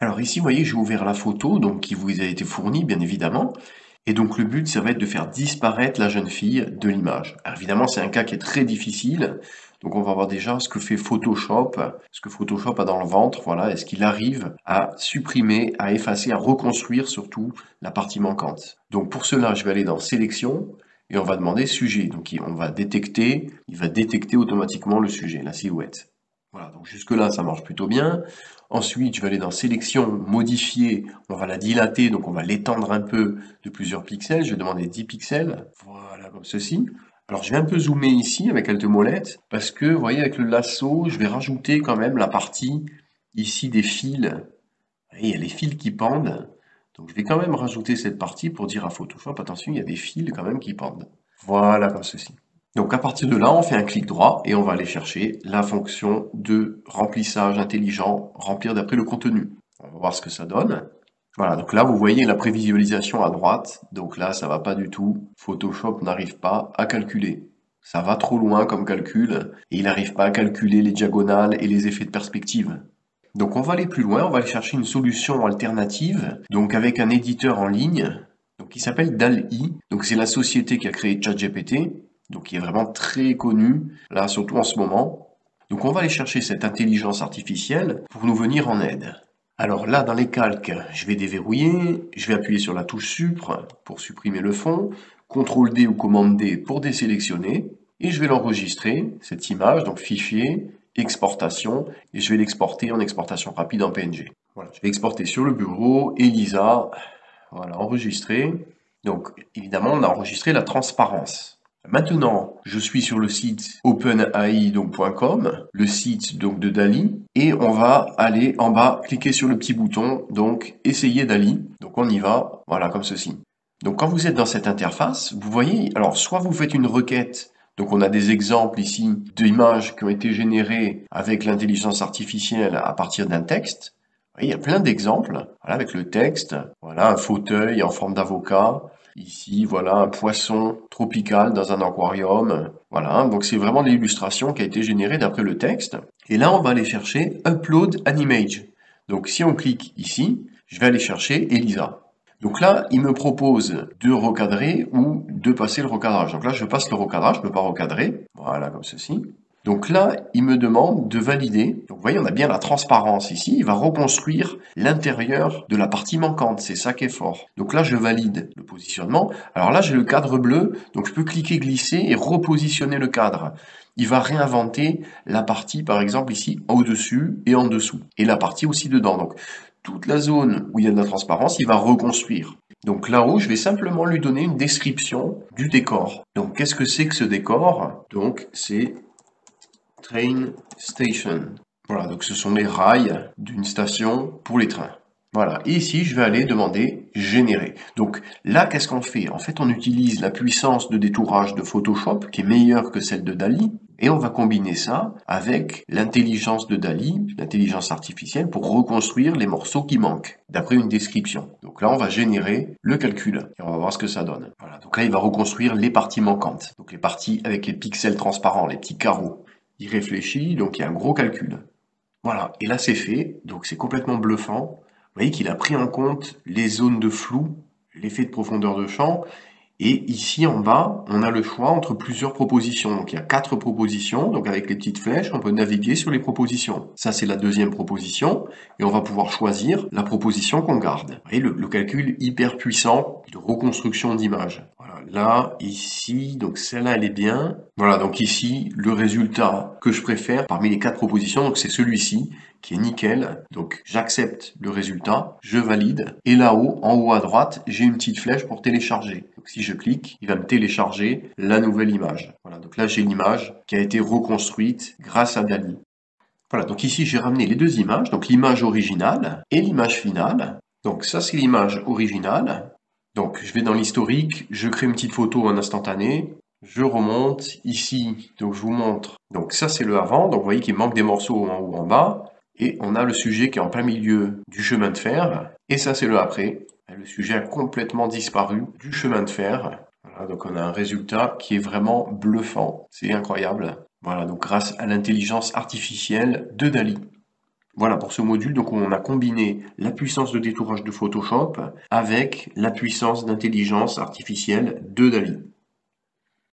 Alors ici, vous voyez, j'ai ouvert la photo donc qui vous a été fournie, bien évidemment. Et donc le but, ça va être de faire disparaître la jeune fille de l'image. Alors évidemment, c'est un cas qui est très difficile. Donc on va voir déjà ce que fait Photoshop, ce que Photoshop a dans le ventre, voilà, est-ce qu'il arrive à supprimer, à effacer, à reconstruire surtout la partie manquante. Donc pour cela, je vais aller dans Sélection et on va demander Sujet. Donc on va détecter, il va détecter automatiquement le sujet, la silhouette. Voilà, donc jusque-là, ça marche plutôt bien. Ensuite, je vais aller dans Sélection, Modifier, on va la dilater, donc on va l'étendre un peu de plusieurs pixels. Je vais demander 10 pixels, voilà, comme ceci. Alors, je vais un peu zoomer ici avec Alt molette, parce que, vous voyez, avec le lasso, je vais rajouter quand même la partie ici des fils. Vous voyez, il y a les fils qui pendent. Donc, je vais quand même rajouter cette partie pour dire à Photoshop, attention, il y a des fils quand même qui pendent. Voilà, comme ceci. Donc à partir de là, on fait un clic droit et on va aller chercher la fonction de remplissage intelligent, remplir d'après le contenu. On va voir ce que ça donne. Voilà, donc là, vous voyez la prévisualisation à droite. Donc là, ça va pas du tout. Photoshop n'arrive pas à calculer. Ça va trop loin comme calcul et il n'arrive pas à calculer les diagonales et les effets de perspective. Donc on va aller plus loin, on va aller chercher une solution alternative, donc avec un éditeur en ligne, donc qui s'appelle DALL-E. Donc c'est la société qui a créé ChatGPT, donc qui est vraiment très connue, là surtout en ce moment. Donc on va aller chercher cette intelligence artificielle pour nous venir en aide. Alors là, dans les calques, je vais déverrouiller, je vais appuyer sur la touche Supr pour supprimer le fond, CTRL D ou Commande D pour désélectionner, et je vais l'enregistrer, cette image, donc fichier, exportation, et je vais l'exporter en exportation rapide en PNG. Voilà, je vais exporter sur le bureau, ELISA, voilà, enregistrer. Donc évidemment, on a enregistré la transparence. Maintenant, je suis sur le site openai.com, le site donc de DALL-E, et on va aller en bas, cliquer sur le petit bouton, donc essayer DALL-E. Donc on y va, voilà, comme ceci. Donc quand vous êtes dans cette interface, vous voyez, alors soit vous faites une requête, donc on a des exemples ici d'images qui ont été générées avec l'intelligence artificielle à partir d'un texte. Vous voyez, il y a plein d'exemples, voilà, avec le texte, voilà, un fauteuil en forme d'avocat, ici, voilà, un poisson tropical dans un aquarium, voilà, donc c'est vraiment l'illustration qui a été générée d'après le texte. Et là, on va aller chercher Upload an image. Donc si on clique ici, je vais aller chercher Elisa. Donc là, il me propose de recadrer ou de passer le recadrage. Donc là, je passe le recadrage, je ne peux pas recadrer. Voilà, comme ceci. Donc là, il me demande de valider. Donc vous voyez, on a bien la transparence ici. Il va reconstruire l'intérieur de la partie manquante. C'est ça qui est fort. Donc là, je valide le positionnement. Alors là, j'ai le cadre bleu. Donc je peux cliquer, glisser et repositionner le cadre. Il va réinventer la partie, par exemple, ici, au-dessus et en dessous. Et la partie aussi dedans. Donc toute la zone où il y a de la transparence, il va reconstruire. Donc là-haut, je vais simplement lui donner une description du décor. Donc qu'est-ce que c'est que ce décor? Donc c'est Train Station. Voilà, donc ce sont les rails d'une station pour les trains. Voilà, et ici, je vais aller demander générer. Donc là, qu'est-ce qu'on fait? En fait, on utilise la puissance de détourage de Photoshop, qui est meilleure que celle de DALL-E, et on va combiner ça avec l'intelligence de DALL-E, l'intelligence artificielle, pour reconstruire les morceaux qui manquent, d'après une description. Donc là, on va générer le calcul, et on va voir ce que ça donne. Voilà, donc là, il va reconstruire les parties manquantes, donc les parties avec les pixels transparents, les petits carreaux. Il réfléchit, donc il y a un gros calcul. Voilà, et là c'est fait, donc c'est complètement bluffant. Vous voyez qu'il a pris en compte les zones de flou, l'effet de profondeur de champ, et ici en bas, on a le choix entre plusieurs propositions. Donc il y a 4 propositions, donc avec les petites flèches, on peut naviguer sur les propositions. Ça c'est la deuxième proposition, et on va pouvoir choisir la proposition qu'on garde. Vous voyez le calcul hyper puissant de reconstruction d'image. Voilà, là, ici, donc celle-là elle est bien. Voilà, donc ici, le résultat que je préfère parmi les 4 propositions, donc c'est celui-ci, qui est nickel. Donc j'accepte le résultat, je valide, et là-haut, en haut à droite, j'ai une petite flèche pour télécharger. Donc si je clique, il va me télécharger la nouvelle image. Voilà, donc là j'ai l'image qui a été reconstruite grâce à DALL-E. Voilà, donc ici j'ai ramené les deux images, donc l'image originale et l'image finale. Donc ça c'est l'image originale. Donc je vais dans l'historique, je crée une petite photo en instantané, je remonte ici, donc je vous montre. Donc ça c'est le avant, donc vous voyez qu'il manque des morceaux en haut en bas, et on a le sujet qui est en plein milieu du chemin de fer, et ça c'est le après. Le sujet a complètement disparu du chemin de fer. Voilà, donc on a un résultat qui est vraiment bluffant, c'est incroyable. Voilà, donc grâce à l'intelligence artificielle de DALL-E. Voilà pour ce module, donc on a combiné la puissance de détourage de Photoshop avec la puissance d'intelligence artificielle de DALL-E.